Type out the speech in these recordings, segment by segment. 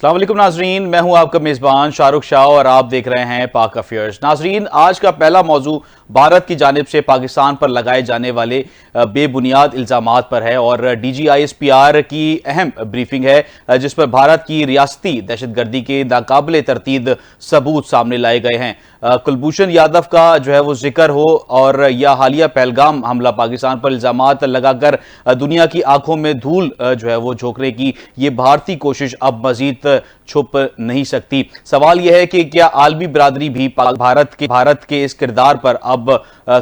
अस्सलाम वालेकुम नाजरीन, मैं हूं आपका मेज़बान शाहरुख शाह और आप देख रहे हैं पाक अफेयर्स। नाजरीन, आज का पहला मौजू भारत की जानिब से पाकिस्तान पर लगाए जाने वाले बेबुनियाद इल्ज़ामात पर है और DGISPR की अहम ब्रीफिंग है जिस पर भारत की रियासती दहशतगर्दी के नाकाबिले तरतीब सबूत सामने लाए गए हैं। कुलभूषण यादव का जो है वो जिक्र हो और या हालिया पहलगाम हमला पाकिस्तान पर इल्ज़ामात लगाकर दुनिया की आंखों में धूल जो है वो झोंकने की ये भारतीय कोशिश अब मजीद छुप नहीं सकती। सवाल यह है कि क्या आलमी बिरादरी भी भारत के इस किरदार पर अब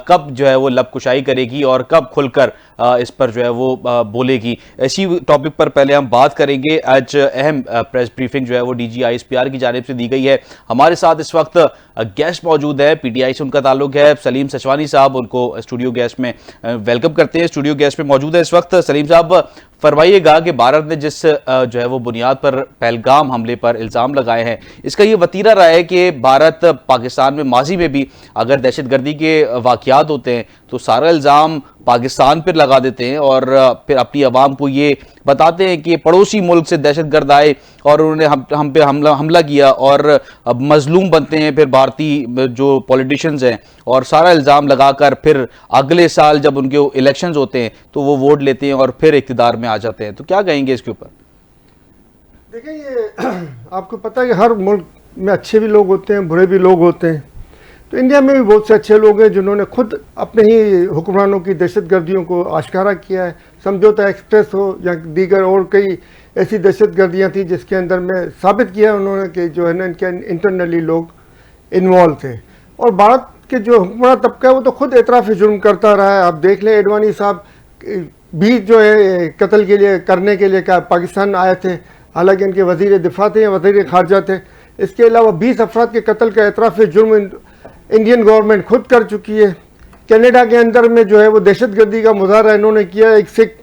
कब जो है वो लबकुशाई करेगी और कब खुलकर इस पर जो है वो बोलेगी। इसी टॉपिक पर पहले हम बात करेंगे। आज अहम प्रेस ब्रीफिंग जो है वो DGISPR की जानिब से दी गई है। हमारे साथ इस वक्त गेस्ट मौजूद है, PTI से उनका ताल्लुक है, सलीम सचवानी साहब, उनको स्टूडियो गेस्ट में वेलकम करते हैं। स्टूडियो गेस्ट में मौजूद है इस वक्त सलीम साहब। फरमाइएगा कि भारत ने जिस जो है वो बुनियाद पर पहलगाम हमले पर इल्ज़ाम लगाए हैं, इसका ये वतीरा रहा है कि भारत पाकिस्तान में माजी में भी अगर दहशतगर्दी के वाक़यात होते हैं तो सारा इल्ज़ाम पाकिस्तान पर लगा देते हैं और फिर अपनी आवाम को ये बताते हैं कि पड़ोसी मुल्क से दहशतगर्द आए और उन्होंने हम पे हमला किया और अब मजलूम बनते हैं फिर भारतीय जो पॉलिटिशियंस हैं और सारा इल्ज़ाम लगाकर फिर अगले साल जब उनके इलेक्शंस होते हैं तो वो वोट लेते हैं और फिर इक़्तिदार में आ जाते हैं। तो क्या कहेंगे इसके ऊपर? देखिए, ये आपको पता है कि हर मुल्क में अच्छे भी लोग होते हैं, बुरे भी लोग होते हैं। तो इंडिया में भी बहुत से अच्छे लोग हैं जिन्होंने खुद अपने ही हुक्मरानों की दहशतगर्दियों को आश्कारा किया है। समझौता एक्सप्रेस हो या दीगर और कई ऐसी दहशतगर्दियाँ थी जिसके अंदर में साबित किया उन्होंने कि जो है ना इनके इंटरनली लोग इन्वॉल्व थे। और भारत के जो हुक्मरान तबका है वो तो खुद एतराफ़ जुर्म करता रहा है। आप देख लें, एडवानी साहब भी जो है कत्ल के लिए करने के लिए पाकिस्तान आए थे, हालांकि इनके वज़ीर दिफा थे या वज़ीर ख़ारजा थे। इसके अलावा 20 अफराद के कत्ल का एतराफ़ जुर्म इंडियन गवर्नमेंट खुद कर चुकी है। कनाडा के अंदर में जो है वो दहशतगर्दी का मुजाहरा इन्होंने किया, एक सिख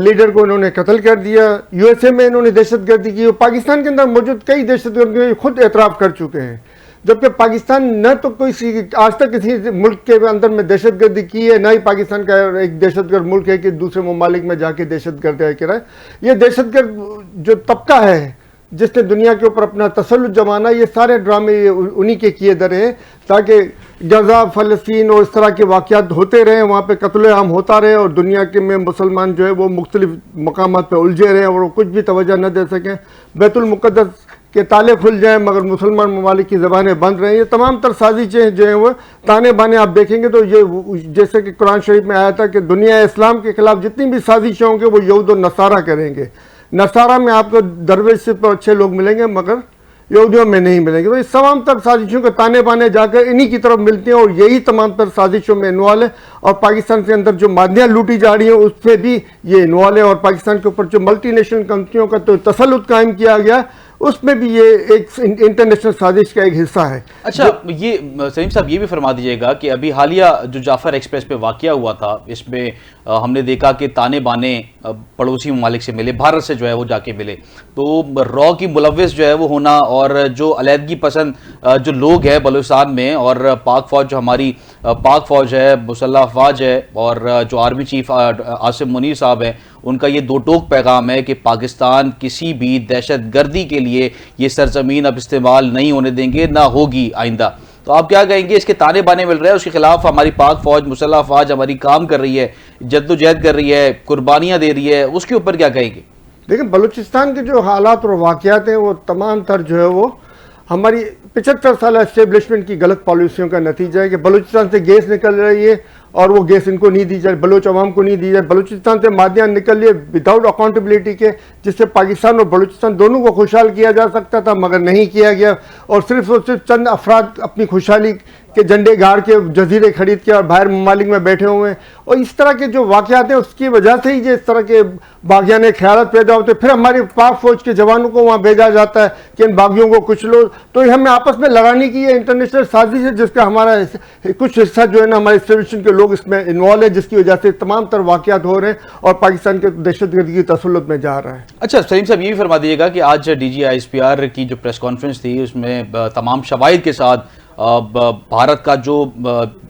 लीडर को इन्होंने कत्ल कर दिया। USA में इन्होंने दहशतगर्दी की और पाकिस्तान के अंदर मौजूद कई दहशतगर्दियों खुद एतराफ़ कर चुके हैं। जबकि पाकिस्तान न तो कोई आज तक किसी मुल्क के अंदर में दहशतगर्दी की है, ना ही पाकिस्तान का एक दहशतगर्द मुल्क है कि दूसरे ममालिक में जाके दहशतगर्द है। ये दहशतगर्द जो तबका है जिसने दुनिया के ऊपर अपना तसल्लुत जमाना, ये सारे ड्रामे उन्हीं के किए दर हैं ताकि गजा, फ़लस्तीन और इस तरह के वाक़यात होते रहे, वहाँ पे कत्ल आम होता रहे और दुनिया के में मुसलमान जो है वो मुख्तलिफ मकामात पे उलझे रहे और वो कुछ भी तवज्जो न दे सकें। बैतुल मुक़द्दस के ताले खुल जाएं मगर मुसलमान ममालिक की ज़बानें बंद रहें। ये तमाम तर साजिशें जो हैं वो ताने बाने आप देखेंगे तो ये जैसे कि कुरान शरीफ में आया था कि दुनिया इस्लाम के खिलाफ जितनी भी साजिशें होंगे वो यहूद और नसारा करेंगे। नसारा में आपको दरवेश से तो अच्छे लोग मिलेंगे मगर यहूदियों में नहीं मिलेंगे। तो इस तमाम तर साजिशों के ताने बाने जाकर इन्हीं की तरफ मिलते हैं और यही तमाम तर साजिशों में इन्वॉल्व है। और पाकिस्तान के अंदर जो मादियाँ लूटी जा रही हैं उससे भी ये इन्वॉल्व है और पाकिस्तान के ऊपर जो मल्टीनेशनल कंपनियों का तो तसल्लुत कायम किया गया उसमें भी ये एक इंटरनेशनल साजिश का एक हिस्सा है। अच्छा, ये सलीम साहब ये भी फरमा दीजिएगा कि अभी हालिया जो जाफर एक्सप्रेस पे वाकया हुआ था, इसमें हमने देखा कि ताने बाने पड़ोसी ममालिक से मिले, भारत से जो है वो जाके मिले, तो रॉ की मुलव्विस जो है वो होना और जो अलहदगी पसंद जो लोग हैं बलूचिस्तान में और पाक फौज जो हमारी पाक फौज है, मुसल्लह अफवाज है और जो आर्मी चीफ आसिम मुनीर साहब हैं, उनका ये दो टोक पैगाम है कि पाकिस्तान किसी भी दहशतगर्दी के लिए ये सरजमीन अब इस्तेमाल नहीं होने देंगे, ना होगी आइंदा। तो आप क्या कहेंगे? इसके ताने बाने मिल रहे हैं, उसके खिलाफ हमारी पाक फौज, मुसल्लह अफवाज हमारी काम कर रही है, जद्दोजहद कर रही है, कुर्बानियाँ दे रही है, उसके ऊपर क्या कहेंगे? देखिए, बलूचिस्तान के जो हालात और वाक़यात हैं वो तमाम तर जो है वो हमारी 75 साल एस्टेब्लिशमेंट की गलत पॉलिसियों का नतीजा है कि बलूचिस्तान से गैस निकल रही है और वो गैस इनको नहीं दी जाए, बलोच अवाम को नहीं दी जाए। बलूचिस्तान से मादियाँ निकल रही है विदाउट अकाउंटेबिलिटी के, जिससे पाकिस्तान और बलूचिस्तान दोनों को खुशहाल किया जा सकता था मगर नहीं किया गया और सिर्फ चंद अफराद अपनी खुशहाली के झंडे गाड़ के जजीरे खरीद के और बाहर ममालिक में बैठे हुए हैं। और इस तरह के जो वाक़यात हैं उसकी वजह से ही इस तरह के बागियाने ख्याल पैदा होते, फिर हमारी पाक फौज के जवानों को वहाँ भेजा जाता है कि इन बागियों को कुछ लो। तो ये हमें आपस में लड़ाने की ये इंटरनेशनल साजिश है जिसका हमारा कुछ हिस्सा जो है ना हमारे एस्टेब्लिशमेंट के लोग इसमें इन्वॉल्व है, जिसकी वजह से तमाम तर वाक़यात हो रहे हैं और पाकिस्तान के दहशतगर्दी की तसल्लुत में जा रहा है। अच्छा सलीम साहब, ये भी फरमा दीजिएगा कि आज DGISPR की जो प्रेस कॉन्फ्रेंस थी उसमें तमाम शवाहिद के साथ भारत का जो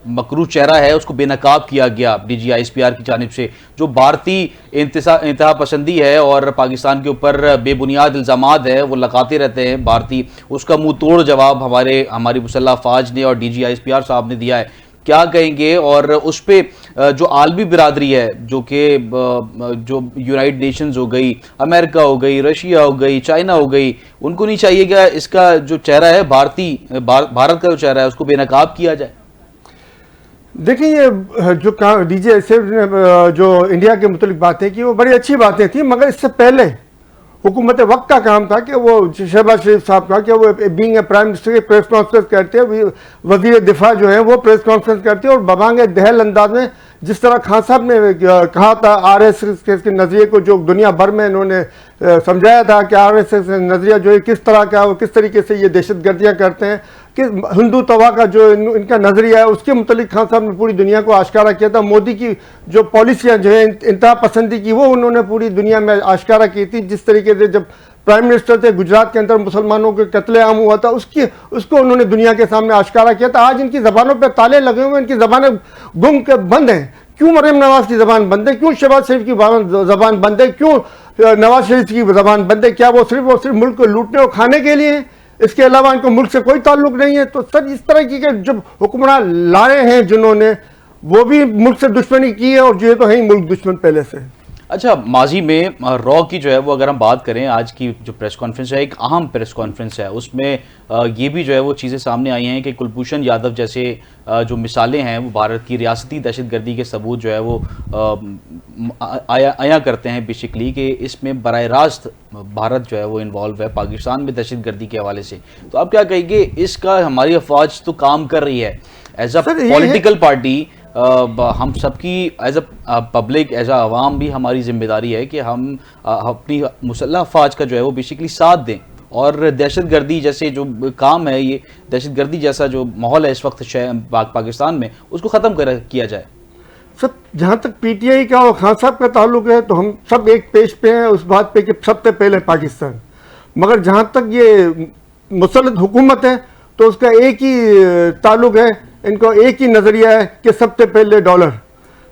मकरू चेहरा है उसको बेनकाब किया गया डीजी आईएसपीआर की जानिब से, जो भारतीय इंतहा पसंदी है और पाकिस्तान के ऊपर बेबुनियाद इल्ज़ामात है वो लगाते रहते हैं भारतीय, उसका मुंह तोड़ जवाब हमारी मुसल्लह फ़ौज ने और डीजी आईएसपीआर साहब ने दिया है। क्या कहेंगे? और उस पर जो आलमी बिरादरी है, जो कि जो यूनाइटेड नेशंस हो गई, अमेरिका हो गई, रशिया हो गई, चाइना हो गई, उनको नहीं चाहिए क्या इसका जो चेहरा है भारत का जो चेहरा है उसको बेनकाब किया जाए? देखिए, ये जो डीजे ऐसे जो इंडिया के मुतालिक बातें की वो बड़ी अच्छी बातें थी, मगर इससे पहले हुकूमत वक्त का काम था कि वो शहबाज शरीफ साहब का कि वो बीइंग ए प्राइम मिनिस्टर की प्रेस कॉन्फ्रेंस करते हैं, वजीर दिफा जो है वो प्रेस कॉन्फ्रेंस करते हैं और बबांग दहल अंदाज में जिस तरह खान साहब ने कहा था आरएसएस के नज़रिए को, जो दुनिया भर में इन्होंने समझाया था कि आरएसएस नज़रिया जो है किस तरह का, वो किस तरीके से ये दहशतगर्दियाँ करते हैं, कि हिंदू तवा का जो इनका नज़रिया है उसके मुतालिक खान साहब ने पूरी दुनिया को आश्कारा किया था। मोदी की जो पॉलिसियाँ जो है इंतहा पसंदी की वो उन्होंने पूरी दुनिया में आश्कारा की थी। जिस तरीके से जब प्राइम मिनिस्टर थे गुजरात के अंदर मुसलमानों के कत्लेआम हुआ था उसको उन्होंने दुनिया के सामने आश्कारा किया था। आज इनकी ज़बानों पर ताले लगे हुए, इनकी ज़बानें गुम के बंद हैं। क्यों मरियम नवाज की ज़बान बंद है? क्यों शहबाज शरीफ की ज़बान बंद है? क्यों नवाज शरीफ की ज़बान बंद है? क्या वो सिर्फ मुल्क को लूटने और खाने के लिए? इसके अलावा इनको मुल्क से कोई ताल्लुक नहीं है। तो सर, इस तरह की जब हुक्मरान लाए हैं जिन्होंने, वो भी मुल्क से दुश्मनी की है और ये तो है ही मुल्क दुश्मन पहले से। अच्छा, माजी में रॉ की जो है वो अगर हम बात करें, आज की जो प्रेस कॉन्फ्रेंस है एक अहम प्रेस कॉन्फ्रेंस है, उसमें ये भी जो है वो चीज़ें सामने आई हैं कि कुलभूषण यादव जैसे जो मिसालें हैं वो भारत की रियासती दहशतगर्दी के सबूत जो है वो आया करते हैं बेसिकली, कि इसमें बराह रास्त भारत जो है वो इन्वॉल्व है पाकिस्तान में दहशतगर्दी के हवाले से। तो आप क्या कहेंगे? इसका हमारी अफवाज तो काम कर रही है एज अ पॉलिटिकल पार्टी, हम सबकी as a public, as a आवाम भी हमारी जिम्मेदारी है कि हम अपनी मुसल्लह अफवाज का जो है वो बेसिकली साथ दें और दहशतगर्दी जैसे जो काम है, ये दहशतगर्दी जैसा जो माहौल है इस वक्त पाकिस्तान में, उसको ख़त्म किया जाए। सब जहाँ तक पीटीआई का और खान साहब का ताल्लुक है तो हम सब एक पेज पे हैं उस बात पे कि सबसे पहले पाकिस्तान, मगर जहाँ तक ये मुसल्लत हुकूमत है तो उसका एक ही ताल्लुक है, इनको एक ही नज़रिया है कि सबसे पहले डॉलर।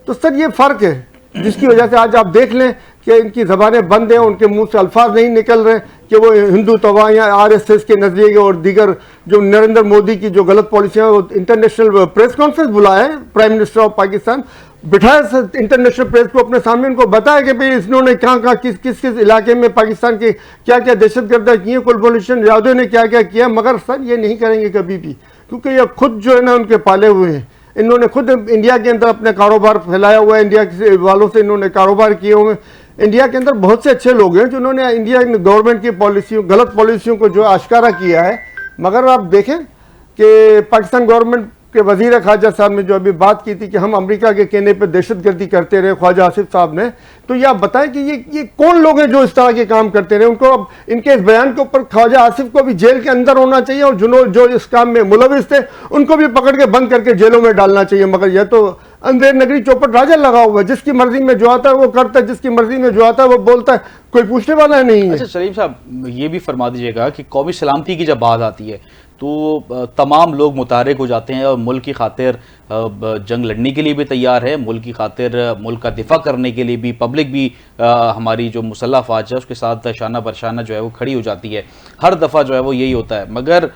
तो सर, ये फ़र्क है जिसकी वजह से आज आप देख लें कि इनकी ज़बानें बंद हैं, उनके मुंह से अल्फाज नहीं निकल रहे कि वो हिंदू तवा या आरएसएस के नज़रिए और दीगर जो नरेंद्र मोदी की जो गलत पॉलिसियाँ, वो इंटरनेशनल प्रेस कॉन्फ्रेंस बुलाया है प्राइम मिनिस्टर ऑफ पाकिस्तान, बिठाया इंटरनेशनल प्रेस को अपने सामने, उनको बताया कि भाई इन्होंने कहाँ कहाँ किस किस इलाके में पाकिस्तान की क्या क्या दहशतगर्दियाँ की हैं, कुलभूषण यादव ने क्या क्या किया। मगर सर, ये नहीं करेंगे कभी भी, क्योंकि ये खुद जो है ना उनके पाले हुए हैं। इन्होंने खुद इंडिया के अंदर अपने कारोबार फैलाया हुआ है, इंडिया के वालों से इन्होंने कारोबार किए हुए हैं। इंडिया के अंदर बहुत से अच्छे लोग हैं जिन्होंने इंडिया गवर्नमेंट की पॉलिसियों, गलत पॉलिसियों को जो आश्कारा किया है। मगर आप देखें कि पाकिस्तान गवर्नमेंट के वजीर खारजा साहब ने जो अभी बात की थी कि हम अमेरिका के कहने पर दहशतगर्दी करते रहे, ख्वाजा आसिफ साहब ने, तो ये आप बताएं कि ये कौन लोग हैं जो इस तरह के काम करते रहे? उनको अब इनके इस बयान के ऊपर ख्वाजा आसिफ को भी जेल के अंदर होना चाहिए और जो इस काम में मुलविस थे उनको भी पकड़ के बंद करके जेलों में डालना चाहिए। मगर यह तो अंधेर नगरी चौपट राजा लगा हुआ है, जिसकी मर्जी में जो आता है वो करता है, जिसकी मर्जी में जो आता है वो बोलता है, कोई पूछने वाला नहीं है। अच्छा सलीम साहब, ये भी फरमा दीजिएगा कि कौमी सलामती की जब बात आती है तो तमाम लोग मुतारिक हो जाते हैं और मुल्क की खातिर जंग लड़ने के लिए भी तैयार है, मुल्क की खातिर मुल्क का दिफा करने के लिए भी पब्लिक भी हमारी जो मुसल्लह फ़ौज है उसके साथ शाना बरशाना जो है वो खड़ी हो जाती है। हर दफ़ा जो है वो यही होता है। मगर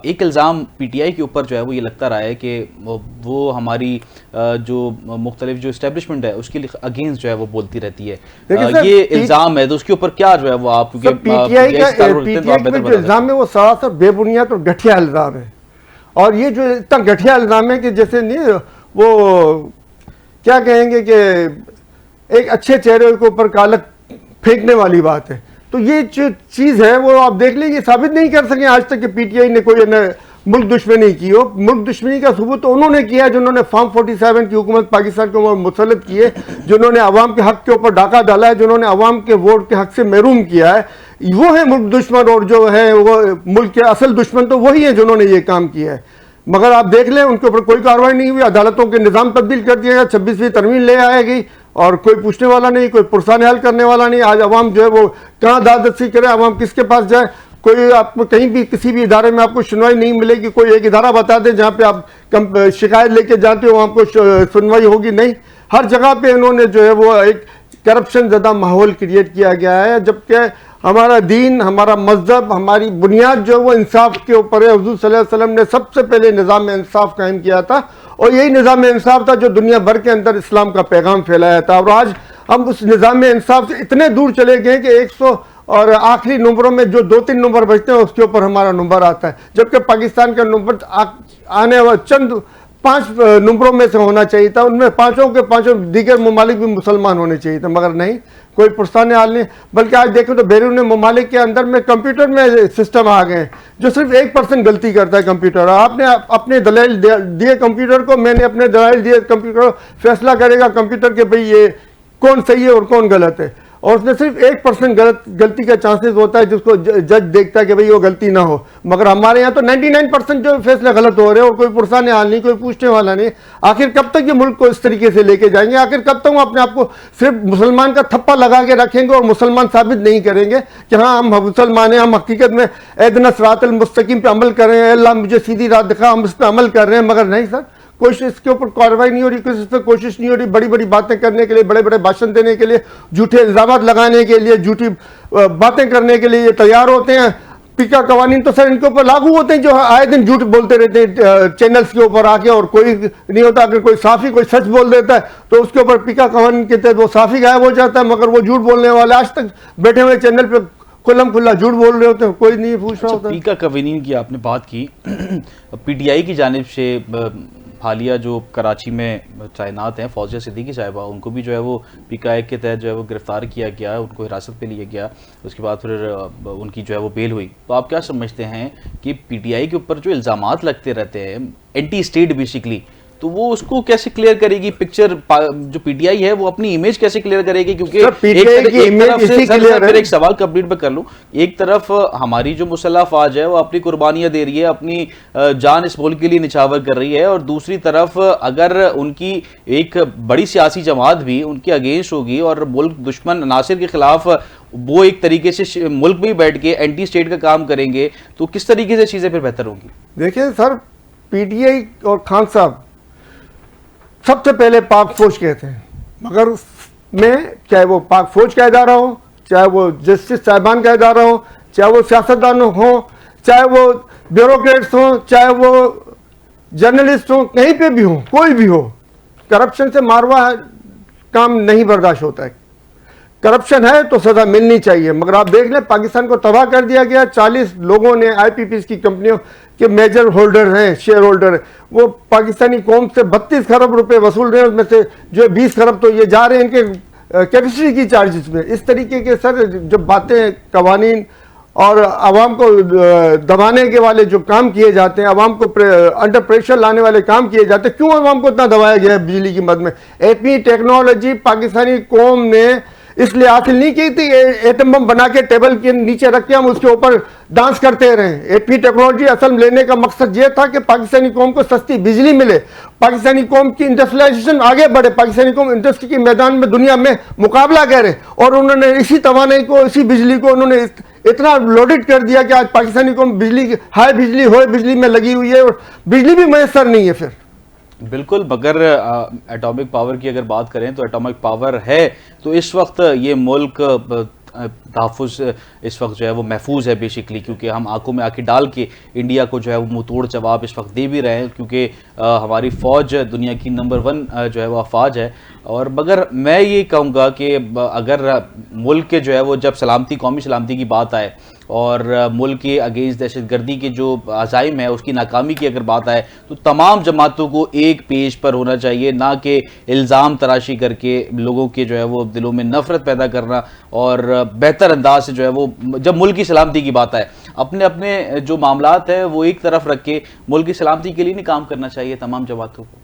एक इल्ज़ाम पीटीआई के ऊपर जो है वो ये लगता रहा है कि वो हमारी जो मुख्तलिफ जो इस्टेब्लिशमेंट है उसके अगेंस्ट जो है वो बोलती रहती है। ये इल्ज़ाम है तो उसके ऊपर क्या जो है वो आप, क्योंकि पीटीआई का जो इल्ज़ाम है वो सरासर बेबुनियाद और घटिया इल्ज़ाम है। और ये जो इतना घटिया इल्ज़ाम है कि जैसे नहीं वो क्या कहेंगे कि एक अच्छे चेहरे के ऊपर कालक फेंकने वाली बात है। तो ये जो चीज़ है वो आप देख लीजिए, साबित नहीं कर सके आज तक कि पीटीआई ने कोई मुल्क दुश्मनी की हो। मुल्क दुश्मनी का सबूत तो उन्होंने किया है जिन्होंने फॉर्म 47 की हुकूमत पाकिस्तान के ऊपर मुसल्लत की है, जिन्होंने अवाम के हक के ऊपर डाका डाला है, जिन्होंने अवाम के वोट के हक से महरूम किया है, वो है मुल्क दुश्मन। और जो है वो मुल्क के असल दुश्मन तो वही है जिन्होंने ये काम किया है। मगर आप देख लें उनके ऊपर कोई कार्रवाई नहीं हुई, अदालतों के निज़ाम तब्दील कर दिया गया, 26वीं तरमीम ले आएगी और कोई पूछने वाला नहीं, कोई पुरसान हल करने वाला नहीं। आज अवाम जो है वो कहाँ दादरसी करे, अवाम किसके पास जाए, कोई आपको कहीं भी किसी भी इदारे में आपको सुनवाई नहीं मिलेगी। कोई एक इदारा बता दें जहाँ पे आप शिकायत लेके जाते हो आपको सुनवाई होगी, नहीं। हर जगह पे इन्होंने जो है वो एक करप्शन ज़्यादा माहौल क्रिएट किया गया है, जबकि हमारा दीन, हमारा मजहब, हमारी बुनियाद जो है वो इंसाफ के ऊपर है। हुजूर सल्लल्लाहु अलैहि वसल्लम ने सबसे पहले निज़ाम इंसाफ कायम किया था और यही निज़ाम इंसाफ था जो दुनिया भर के अंदर इस्लाम का पैगाम फैलाया था। और आज हम उस निज़ाम इंसाफ से इतने दूर चले गए कि 100 और आखिरी नंबरों में जो 2-3 नंबर बचते हैं उसके ऊपर हमारा नंबर आता है, जबकि पाकिस्तान का नंबर आने वाले चंद 5 नंबरों में से होना चाहिए था। उनमें पांचों के पांचों दीगर ममालिक भी मुसलमान होने चाहिए थे, मगर नहीं, कोई पुरस्तान हाल नहीं। बल्कि आज देखें तो बैरून ममालिक के अंदर में कंप्यूटर में सिस्टम आ गए जो सिर्फ 1% गलती करता है कंप्यूटर। आपने अपने दलाइल दिए कंप्यूटर को, मैंने अपने दलाइल दिए कंप्यूटर को, फैसला करेगा कंप्यूटर के भाई ये कौन सही है और कौन गलत है। और उसमें सिर्फ 1% गलती का चांसेस होता है जिसको जज देखता है कि भाई वो गलती ना हो। मगर हमारे यहाँ तो 99% जो फैसले गलत हो रहे हैं और कोई पुरसान हाल नहीं, कोई पूछने वाला नहीं। आखिर कब तक ये मुल्क को इस तरीके से लेके जाएंगे? आखिर कब तक हम अपने आप को सिर्फ मुसलमान का थप्पा लगा के रखेंगे और मुसलमान साबित नहीं करेंगे कि हाँ हम मुसलमान हैं, हम हकीकत में एहदिना सिरातल मुस्तकीम पे अमल कर रहे हैं, अल्लाह मुझे सीधी राह दिखा, हम इस पर अमल कर रहे हैं। मगर नहीं सर, कोई इसके ऊपर कार्रवाई नहीं हो रही, किसी पे कोशिश नहीं हो रही। बड़ी बड़ी बातें करने के लिए, बड़े बड़े भाषण देने के लिए, झूठे इल्जाम लगाने के लिए, झूठी बातें करने के लिए ये तैयार होते हैं। पीका कवानीन तो सर इनके ऊपर लागू होते हैं जो आए दिन झूठ बोलते रहते हैं चैनल्स के ऊपर आके, और कोई नहीं होता। अगर कोई साफी कोई सच बोल देता है तो उसके ऊपर पीका कवानीन के तहत वो साफी गायब हो जाता है, मगर वो झूठ बोलने वाले आज तक बैठे हुए चैनल पे खुल्लम खुल्ला झूठ बोल रहे होते हैं, कोई नहीं पूछ रहा होता। पीका कवानीन की आपने बात की, पीटीआई की जानिब से हालिया जो कराची में तैनात हैं फौजिया सिद्दीकी साहिबा, उनको भी जो है वो पीकाए के तहत जो है वो गिरफ्तार किया गया, उनको हिरासत पे लिया गया, उसके बाद फिर उनकी जो है वो बेल हुई। तो आप क्या समझते हैं कि पीटीआई के ऊपर जो इल्ज़ामात लगते रहते हैं एंटी स्टेट बेसिकली, तो वो उसको कैसे क्लियर करेगी? पिक्चर जो पीटीआई है वो अपनी इमेज कैसे क्लियर करेगी? क्योंकि एक सवाल कंप्लीट में कर लूं, एक तरफ हमारी जो मुसल्लह फौज है वो अपनी कुर्बानियां दे रही है, अपनी जान इस मुल्क के लिए निछावर कर रही है, और दूसरी तरफ अगर उनकी एक बड़ी सियासी जमात भी उनके अगेंस्ट होगी और मुल्क दुश्मन नासिर के खिलाफ वो एक तरीके से मुल्क में ही बैठ के एंटी स्टेट का काम करेंगे, तो किस तरीके से चीजें फिर बेहतर होंगी? देखिए सर, पीटीआई और खान साहब सबसे पहले पाक फौज के थे, मगर उसमें चाहे वो पाक फौज का इदारा हो, चाहे वो जस्टिस साहिबान का इदारा हो, चाहे वो सियासतदान हो, चाहे वो ब्यूरोक्रेट्स हो, चाहे वो जर्नलिस्ट हो, कहीं पे भी हो, कोई भी हो, करप्शन से मारवा काम नहीं बर्दाश्त होता है। करप्शन है तो सजा मिलनी चाहिए। मगर आप देख लें, पाकिस्तान को तबाह कर दिया गया। 40 लोगों ने आईपीपीएस की कंपनियों के मेजर होल्डर हैं, शेयर होल्डर, वो पाकिस्तानी कौम से 32 खरब रुपए वसूल रहे हैं, उसमें से जो 20 खरब तो ये जा रहे हैं इनके कैपेसिटी की चार्जेस में। इस तरीके के सर जो बातें, कवानीन और आवाम को दबाने के वाले जो काम किए जाते हैं, आवाम को अंडर प्रेशर लाने वाले काम किए जाते हैं, क्यों आवाम को इतना दबाया गया है बिजली की मद में? इतनी टेक्नोलॉजी पाकिस्तानी कौम ने इसलिए हासिल नहीं की थी एटम बम बना के टेबल के नीचे रख के हम उसके ऊपर डांस करते रहे। एटमी टेक्नोलॉजी असल लेने का मकसद ये था कि पाकिस्तानी कौम को सस्ती बिजली मिले, पाकिस्तानी कौम की इंडस्ट्रियलाइजेशन आगे बढ़े, पाकिस्तानी कौम इंडस्ट्री के मैदान में दुनिया में मुकाबला करे। और उन्होंने इसी तवानाई को, इसी बिजली को उन्होंने इतना लोडेड कर दिया कि आज पाकिस्तानी कौम बिजली, हाई बिजली हो बिजली में लगी हुई है और बिजली भी मैसर नहीं है। फिर बिल्कुल, मगर एटॉमिक पावर की अगर बात करें तो एटॉमिक पावर है तो इस वक्त ये मुल्क तहफ़्फ़ुज़ इस वक्त जो है वो महफूज है बेसिकली, क्योंकि हम आंखों में आंखें डाल के इंडिया को जो है वो मुँह तोड़ जवाब इस वक्त दे भी रहे हैं, क्योंकि हमारी फ़ौज दुनिया की नंबर 1 जो है वो अफवाज है। और मगर मैं ये कहूँगा कि अगर मुल्क के जो है वो जब सलामती, कौमी सलामती की बात आए और मुल्क के अगेंस्ट दहशतगर्दी के जो अज़ाइम है उसकी नाकामी की अगर बात आए, तो तमाम जमातों को एक पेज पर होना चाहिए, ना कि इल्ज़ाम तराशी करके लोगों के जो है वो दिलों में नफ़रत पैदा करना। और बेहतर अंदाज से जो है वो जब मुल्क की सलामती की बात आए, अपने अपने जो मामलात है वो एक तरफ रख के मुल्क की सलामती के लिए नहीं काम करना चाहिए तमाम जमातों को।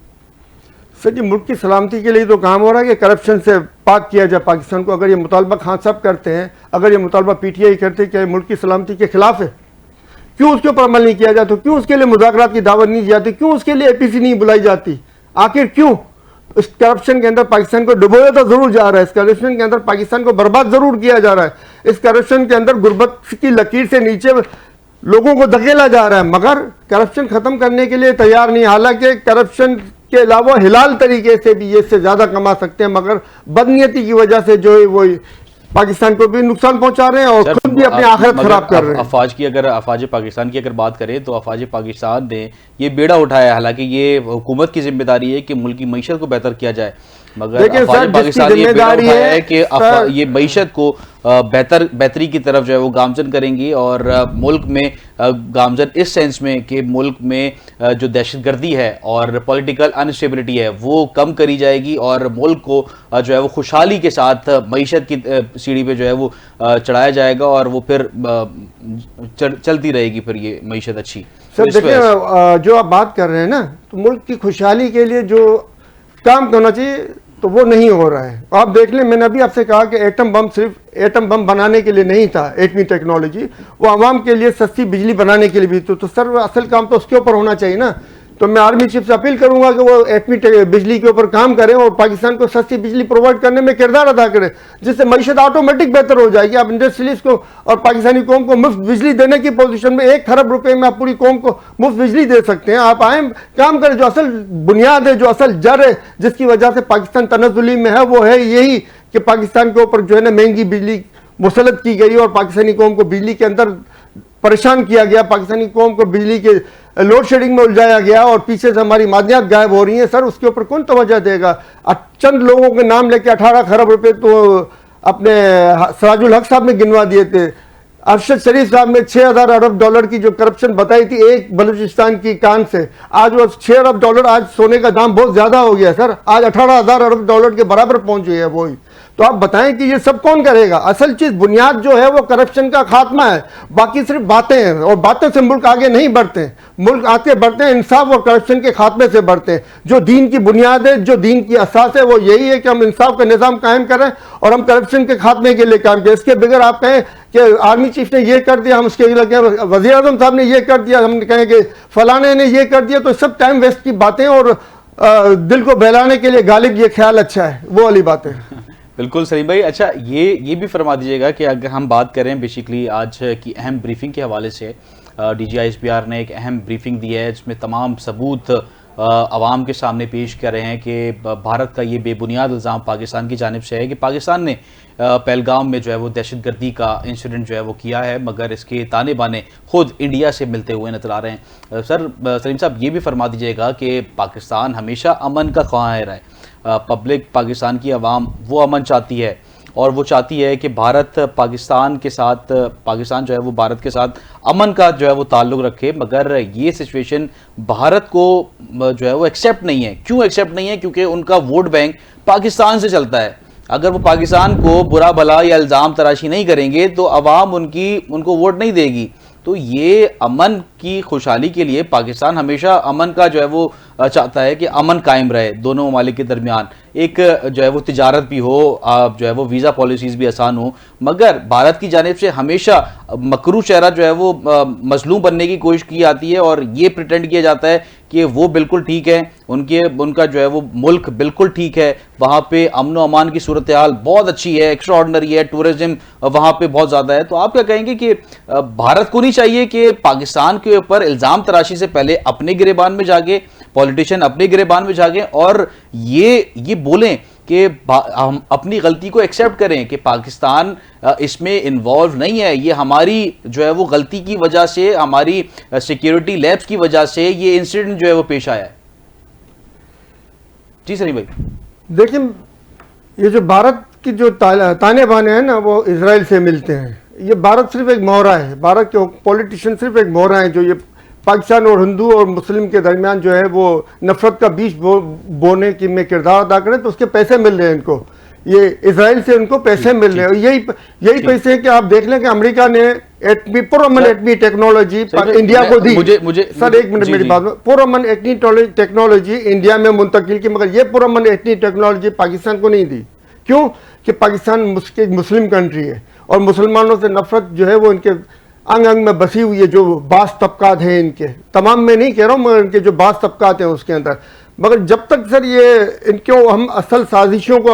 सर जी, मुल्क की सलामती के लिए तो काम हो रहा है कि करप्शन से पाक किया जाए पाकिस्तान को। अगर ये मुतालबा खान साहब करते हैं, अगर ये मुतालबा पीटीआई करते हैं कि मुल्क की सलामती के खिलाफ है, क्यों उसके ऊपर अमल नहीं किया जाता? क्यों उसके लिए मुज़ाकरात की दावत नहीं दी जाती? क्यों उसके लिए एपीसी नहीं बुलाई जाती? आखिर क्यों? इस करप्शन के अंदर पाकिस्तान को डुबोया तो जरूर जा रहा है, इस करप्शन के अंदर पाकिस्तान को बर्बाद जरूर किया जा रहा है। इस करप्शन के अंदर गुर्बत की लकीर से नीचे लोगों को धकेला जा रहा है, मगर करप्शन खत्म करने के लिए तैयार नहीं। हालांकि करप्शन के अलावा हिलाल तरीके से भी ये इससे ज्यादा कमा सकते हैं, मगर बदनीयती की वजह से जो है वो पाकिस्तान को भी नुकसान पहुंचा रहे हैं और खुद भी अपनी आखिरत खराब कर रहे हैं। अफवाज पाकिस्तान की अगर बात करें तो अफवाज पाकिस्तान ने ये बेड़ा उठाया, हालांकि ये हुकूमत की जिम्मेदारी है कि मुल्क की मईशत को बेहतर किया जाए, मगर अफवाज पाकिस्तान ये बेड़ा उठाया है कि ये मईशत को बेहतरी की तरफ जो है वो गामजन करेंगी, और मुल्क में गामजन इस सेंस में कि मुल्क में जो दहशतगर्दी है और पॉलिटिकल अनस्टेबिलिटी है वो कम करी जाएगी, और मुल्क को जो है वो खुशहाली के साथ मईशत की सीढ़ी पे जो है वो चढ़ाया जाएगा, और वो फिर चलती रहेगी फिर ये मईशत अच्छी। सर देखिए, जो आप बात कर रहे हैं ना, तो मुल्क की खुशहाली के लिए जो काम करना चाहिए तो वो नहीं हो रहा है। आप देख लें, मैंने अभी आपसे कहा कि एटम बम सिर्फ एटम बम बनाने के लिए नहीं था, एटमी टेक्नोलॉजी, वो आवाम के लिए सस्ती बिजली बनाने के लिए भी तो सर असल काम तो उसके ऊपर होना चाहिए ना। तो मैं आर्मी चीफ से अपील करूंगा कि वो एटमी बिजली के ऊपर काम करें और पाकिस्तान को सस्ती बिजली प्रोवाइड करने में किरदार अदा करें, जिससे मईशत ऑटोमेटिक बेहतर हो जाएगी। आप इंडस्ट्रियलिस्ट को और पाकिस्तानी कौम को मुफ्त बिजली देने की पोजीशन में 1 खरब रुपए में आप पूरी कौम को मुफ्त बिजली दे सकते हैं। आप आए काम करें, जो असल बुनियाद है, जो असल जड़ है, जिसकी वजह से पाकिस्तान तनज़ुली में है, वो है यही कि पाकिस्तान के ऊपर जो है ना महंगी बिजली मुसलत की गई और पाकिस्तानी कौम को बिजली के अंदर परेशान किया गया, पाकिस्तानी कौम को बिजली के लोड शेडिंग में उलझाया गया और पीछे से हमारी मादनियात गायब हो रही हैं। सर उसके ऊपर कौन तवज्जो देगा? चंद लोगों के नाम लेके 18 खरब रुपए तो अपने सराजुल हक साहब ने गिनवा दिए थे। अरशद शरीफ साहब ने 6,000 अरब डॉलर की जो करप्शन बताई थी एक बलूचिस्तान की कान से, आज वो 6 अरब डॉलर, आज सोने का दाम बहुत ज्यादा हो गया सर, आज 18,000 अरब डॉलर के बराबर पहुंच गई है वही। तो आप बताएं कि ये सब कौन करेगा? असल चीज बुनियाद जो है वो करप्शन का खात्मा है, बाकी सिर्फ बातें हैं, और बातें से मुल्क आगे नहीं बढ़ते हैं। मुल्क आगे बढ़ते हैं इंसाफ और करप्शन के खात्मे से बढ़ते हैं। जो दीन की बुनियाद है, जो दीन की असास है, वो यही है कि हम इंसाफ का निज़ाम कायम करें और हम करप्शन के खात्मे के लिए काम करें। इसके बगैर आप कहें कि आर्मी चीफ ने ये कर दिया, हम उसके लगे वज़ीर आज़म साहब ने ये कर दिया, हम कहें कि फलाने ने ये कर दिया, तो सब टाइम वेस्ट की बातें और दिल को बहलाने के लिए गालिब ये ख्याल अच्छा है, वो वाली बातें। बिल्कुल सलीम भाई। अच्छा, ये भी फरमा दीजिएगा कि अगर हम बात करें बेसिकली आज की अहम ब्रीफिंग के हवाले से, DGISPR ने एक अहम ब्रीफिंग दी है जिसमें तमाम सबूत आवाम के सामने पेश कर रहे हैं कि भारत का ये बेबुनियाद इल्ज़ाम पाकिस्तान की जानिब से है कि पाकिस्तान ने पहलगाम में जो है वो दहशतगर्दी का इंसिडेंट जो है वो किया है, मगर इसके ताने बाने खुद इंडिया से मिलते हुए नजर आ रहे हैं। सर सलीम साहब, ये भी फरमा दीजिएगा कि पाकिस्तान हमेशा अमन का ख्वाह रहा है, पब्लिक पाकिस्तान की आवाम वो अमन चाहती है, और वो चाहती है कि भारत पाकिस्तान के साथ, पाकिस्तान जो है वो भारत के साथ अमन का जो है वो ताल्लुक़ रखे, मगर ये सिचुएशन भारत को जो है वो एक्सेप्ट नहीं है। क्यों एक्सेप्ट नहीं है? क्योंकि उनका वोट बैंक पाकिस्तान से चलता है। अगर वो पाकिस्तान को बुरा भला या इल्ज़ाम तराशी नहीं करेंगे तो अवाम उनको वोट नहीं देगी। तो ये अमन की खुशहाली के लिए पाकिस्तान हमेशा अमन का जो है वो चाहता है कि अमन कायम रहे दोनों ममालिक के दरमियान, एक जो है वो तिजारत भी हो, जो है वो वीज़ा पॉलिसीज़ भी आसान हो, मगर भारत की जानिब से हमेशा मकरू चेहरा जो है वो मजलूम बनने की कोशिश की जाती है और ये प्रिटेंड किया जाता है कि वो बिल्कुल ठीक है, उनका जो है वो मुल्क बिल्कुल ठीक है, वहाँ पे अमन व अमान की सूरत हाल बहुत अच्छी है, एक्स्ट्राऑर्डिनरी है, टूरिज्म वहाँ पे बहुत ज़्यादा है। तो आप क्या कहेंगे कि भारत को नहीं चाहिए कि पाकिस्तान के ऊपर इल्ज़ाम तराशी से पहले अपने गिरेबान में जाके, पॉलिटिशियन अपने गिरेबान में जाके और ये बोलें कि हम अपनी गलती को एक्सेप्ट करें कि पाकिस्तान इसमें इन्वॉल्व नहीं है, ये हमारी जो है वो गलती की वजह से, हमारी सिक्योरिटी लैब्स की वजह से ये इंसिडेंट जो है वो पेश आया है? जी सलीम भाई। देखिए, ये जो भारत की जो ताने बाने हैं ना, वो इजराइल से मिलते हैं। ये भारत सिर्फ एक मोहरा है, भारत के पॉलिटिशियन सिर्फ एक मोहरा है जो ये पाकिस्तान और हिंदू और मुस्लिम के दरमियान जो है वो नफरत का बीज बोने की में किरदार अदा करें, तो उसके पैसे मिल रहे हैं इनको, ये इजराइल से उनको पैसे मिल रहे हैं। यही पैसे हैं कि आप देख लें कि अमेरिका ने पुरअमन एटमी टेक्नोलॉजी इंडिया को दी। सर एक मिनट मेरी बात, पुरअमन एटमी टेक्नोलॉजी इंडिया में मुंतकिल की, मगर ये पुरअमन एटमी टेक्नोलॉजी पाकिस्तान को नहीं दी। क्यों? कि पाकिस्तान मुस्लिम कंट्री है और मुसलमानों से नफरत जो है वो इनके अंग अंग में बसी हुई है। जो बास तबकात हैं इनके, तमाम में नहीं कह रहा हूँ, मगर इनके जो बास तबकात हैं उसके अंदर मगर जब तक सर ये इनको हम असल साजिशों को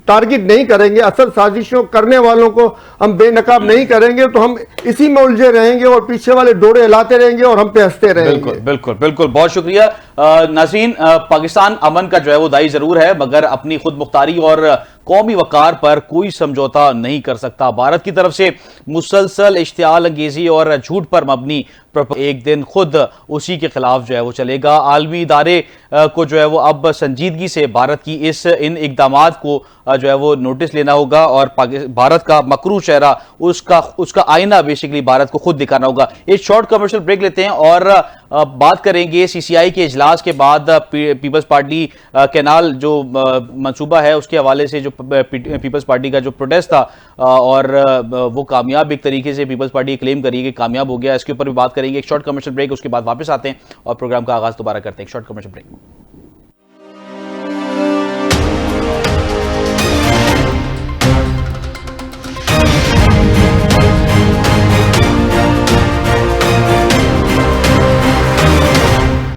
टारगेट नहीं करेंगे, असल साजिशों करने वालों को हम बेनकाब नहीं करेंगे, तो हम इसी में उलझे रहेंगे और पीछे वाले डोरे हिलाते रहेंगे और हम पे हंसते रहेंगे। बिल्कुल बिल्कुल बिल्कुल, बहुत शुक्रिया नाज़रीन। पाकिस्तान अमन का जो है वो दाई जरूर है, मगर अपनी खुद मुख्तारी और कौमी वकार पर कोई समझौता नहीं कर सकता। भारत की तरफ से मुसलसल इश्तियाल अंगेजी और झूठ पर मबनी एक दिन खुद उसी के खिलाफ जो है वो चलेगा। आलमी इदारे को जो है वो अब संजीदगी से भारत की इन इकदामात को जो है वो नोटिस लेना होगा और भारत का मकरू चेहरा, उसका आईना बेसिकली भारत को खुद दिखाना होगा। एक शॉर्ट कमर्शियल ब्रेक लेते हैं और बात करेंगे सीसीआई के इजलास के बाद पीपल्स पार्टी कैनाल जो मंसूबा है उसके हवाले से जो पीपल्स पार्टी का जो प्रोटेस्ट था और वो कामयाब एक तरीके से पीपल्स पार्टी क्लेम करी कि कामयाब हो गया, इसके ऊपर भी बात करेंगे। एक शॉर्ट कमर्शियल ब्रेक, उसके बाद वापस आते हैं और प्रोग्राम का आगाज दोबारा करते हैं। एक शॉर्ट कमर्शियल ब्रेक।